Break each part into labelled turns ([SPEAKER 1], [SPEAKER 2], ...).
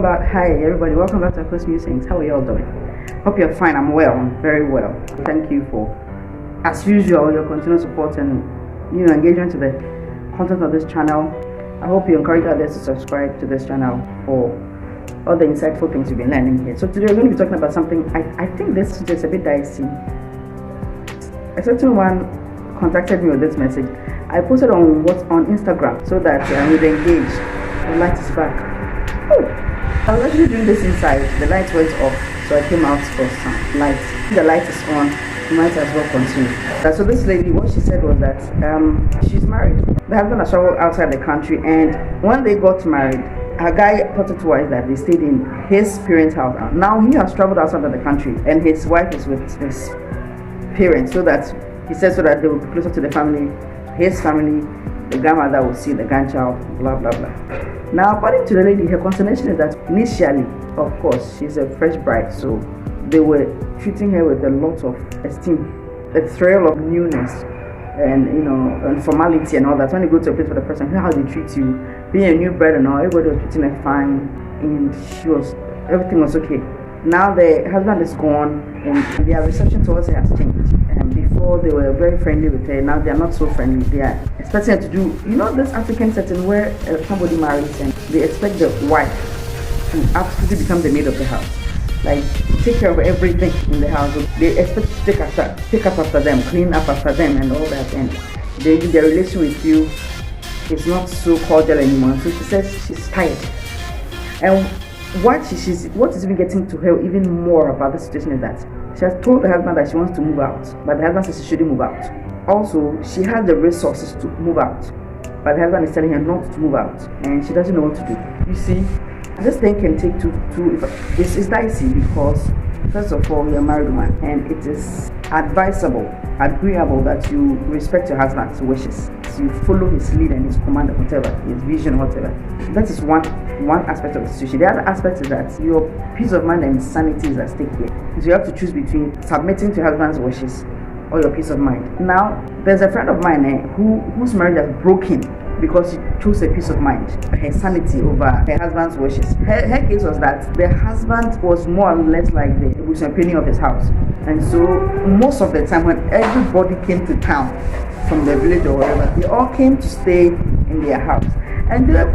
[SPEAKER 1] Hi everybody, welcome back to First Musings. How are you all doing? Hope you're fine. I'm well. I'm very well. Thank you for, as usual, your continued support and engagement to the content of this channel. I hope you encourage others to subscribe to this channel for all the insightful things you've been learning here. So today we're going to be talking about something I think this is just a bit dicey. A certain one contacted me with this message. I posted on Instagram so that we'd engage. The light is back. Oh. I was actually doing this inside. The light went off, so I came out for some light. The light is on. You might as well continue. So this lady, what she said was that she's married. The husband has traveled outside the country, and when they got married, her guy thought it wise that they stayed in his parents' house. Now he has traveled outside of the country, and his wife is with his parents, so that he said so that they will be closer to the family, his family. The grandmother will see the grandchild, blah blah blah. Now, according to the lady, her consternation is that initially, of course, she's a fresh bride, so they were treating her with a lot of esteem, a thrill of newness, and and formality and all that. When you go to a place for the person, how they treat you, being a new bride and all, everybody was treating her fine, and everything was okay. Now the husband is gone, and their reception towards her has changed. And before they were very friendly with her, now they are not so friendly. They are expecting her to do, this African setting where somebody marries and they expect the wife to absolutely become the maid of the house, like take care of everything in the house. They expect to take up after them, clean up after them, and all that. And their relation with you is not so cordial anymore. So she says she's tired. And what is even getting to her even more about the situation is that she has told the husband that she wants to move out, but the husband says she shouldn't move out. Also, she has the resources to move out, but the husband is telling her not to move out, and she doesn't know what to do. You see, this thing can take it's dicey because, first of all, you're a married woman, and it is agreeable that you respect your husband's wishes. So you follow his lead and his command, whatever, his vision, whatever. That is one aspect of the situation. The other aspect is that your peace of mind and sanity is at stake here. So you have to choose between submitting to your husband's wishes or your peace of mind. Now, there's a friend of mine whose marriage has broken because she chose a peace of mind, her sanity over her husband's wishes. Her case was that the husband was more or less like the penny of his house. And so most of the time when everybody came to town from the village or whatever, they all came to stay in their house. And the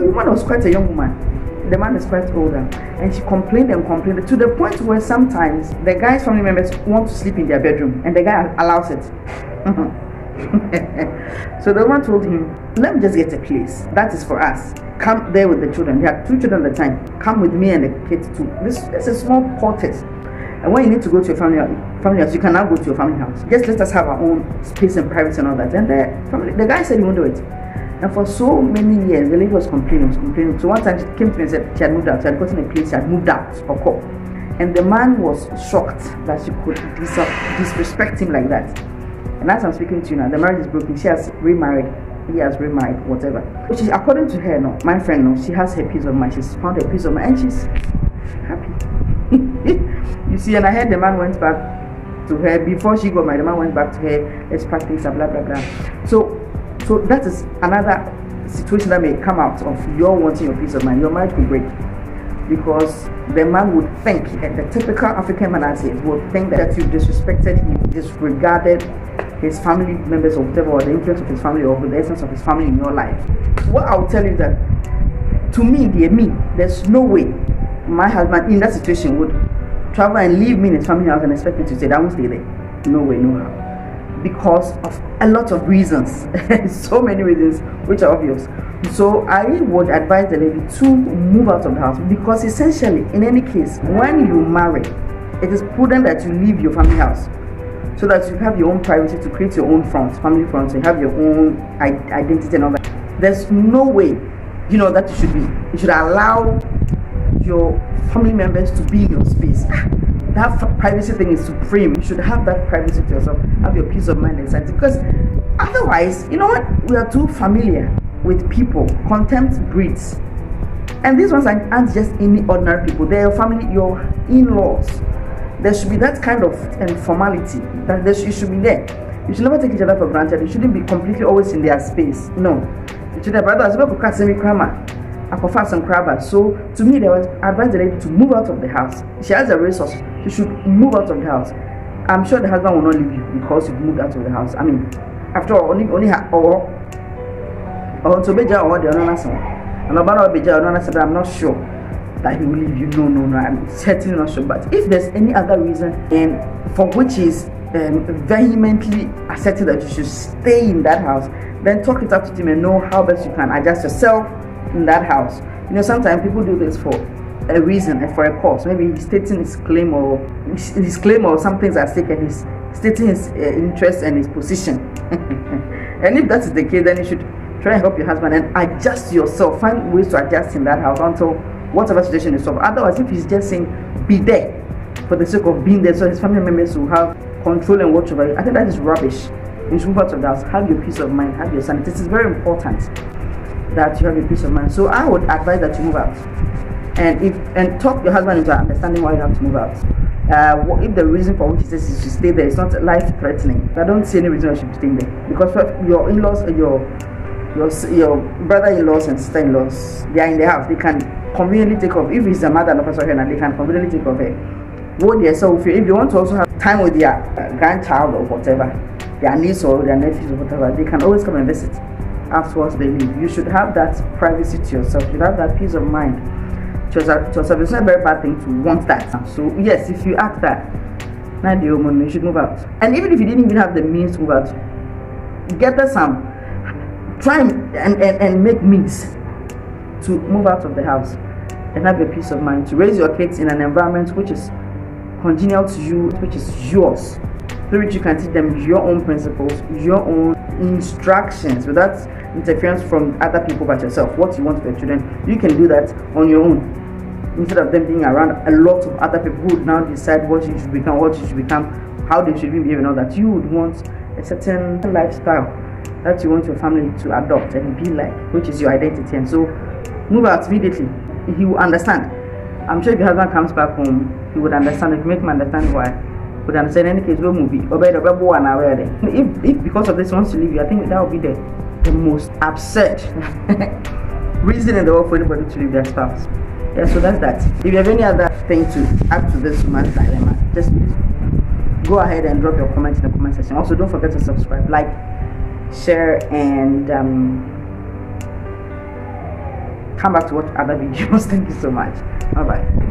[SPEAKER 1] woman was quite a young woman. The man is quite older. And she complained to the point where sometimes the guy's family members want to sleep in their bedroom and the guy allows it. So the woman told him, let me just get a place. That is for us. Come there with the children. He had 2 children at the time. Come with me and the kids too. This is a small cottage. And when you need to go to your family house, you can now go to your family house. Just let us have our own space and privacy and all that. And the guy said he won't do it. And for so many years, the lady was complaining. So one time she came to me and said she had moved out. She had gotten a place, she had moved out for call. And the man was shocked that she could disrespect him like that. And as I'm speaking to you now, the marriage is broken. She has remarried. He has remarried, whatever. Which is, according to her, my friend, she has her peace of mind. She's found her peace of mind and she's happy. You see, and I heard the man went back to her before she got married. The man went back to her. Let's practice, blah blah blah. So that is another situation that may come out of your wanting your peace of mind. Your marriage could break because the man would think, and the typical African man as he is, would think that you disrespected him, disregarded his family members or whatever, or the influence of his family or the essence of his family in your life. What I will tell you is that, to me, there's no way my husband in that situation would travel and leave me in his family house and expect me to say, I won't stay there. No way, no how. Because of a lot of reasons, so many reasons, which are obvious. So I would advise the lady to move out of the house, because essentially, in any case, when you marry, it is prudent that you leave your family house so that you have your own privacy, to create your own family front, so you have your own identity and all that. There's no way, that you should allow your family members to be in your space. That privacy thing is supreme. You should have that privacy to yourself, have your peace of mind and sanity, because otherwise, we are too familiar with people. Contempt breeds, and these ones aren't just any ordinary people. They're your family, your in-laws. There should be that kind of formality that you should be there. You should never take each other for granted. You shouldn't be completely always in their space. No, you should have brother as well because fast and crabber. So to me, they would advise the lady to move out of the house. She has a resource. She should move out of the house. I'm sure the husband will not leave you because you've moved out of the house. I mean, after all, only or to beja or the other son. And about beja or said, I'm not sure that he will leave you. No, I'm certainly not sure. But if there's any other reason and for which is vehemently asserting that you should stay in that house, then talk it up to him and know how best you can adjust yourself in that house. You know, sometimes people do this for a reason and for a cause. Maybe he's stating his claim or some things are at stake, and he's stating his interest and his position. And if that is the case, then you should try and help your husband and adjust yourself. Find ways to adjust in that house until whatever situation is solved. Otherwise, if he's just saying be there for the sake of being there, so his family members will have control and watch over you, I think that is rubbish. You should move out of the house. Have your peace of mind. Have your sanity. This is very important that you have your peace of mind. So I would advise that you move out, and talk your husband into understanding why you have to move out. If the reason for which he says you should stay there is not life threatening, I don't see any reason why you should be staying there, because your in-laws, your brother-in-laws and sister-in-laws, they are in the house. They can conveniently take off. If it's a mother and a person, they can conveniently take off her. What they so if you want to also have time with their grandchild or whatever, their niece or their nephews or whatever, they can always come and visit afterwards they leave. You should have that privacy to yourself. You should have that peace of mind to yourself. It's not a very bad thing to want that. So yes, if you ask that, now you should move out. And even if you didn't even have the means to move out, get there some. Try and make means to move out of the house and have a peace of mind, to raise your kids in an environment which is congenial to you, which is yours, through which you can teach them your own principles, your own instructions without interference from other people but yourself. What you want for your children, you can do that on your own, instead of them being around a lot of other people who would now decide what you should become, how they should behave and all that. You would want a certain lifestyle that you want your family to adopt and be like, which is your identity. And so move out immediately. He will understand. I'm sure if your husband comes back home, he would understand. If you make him understand why, he would understand. In any case, we'll move. If because of this wants to leave you, I think that would be the most absurd reason in the world for anybody to leave their spouse. Yeah, so that's that. If you have any other thing to add to this woman's dilemma, just go ahead and drop your comments in the comment section. Also, don't forget to subscribe, like, share, and come back to watch other videos. Thank you so much. Bye bye.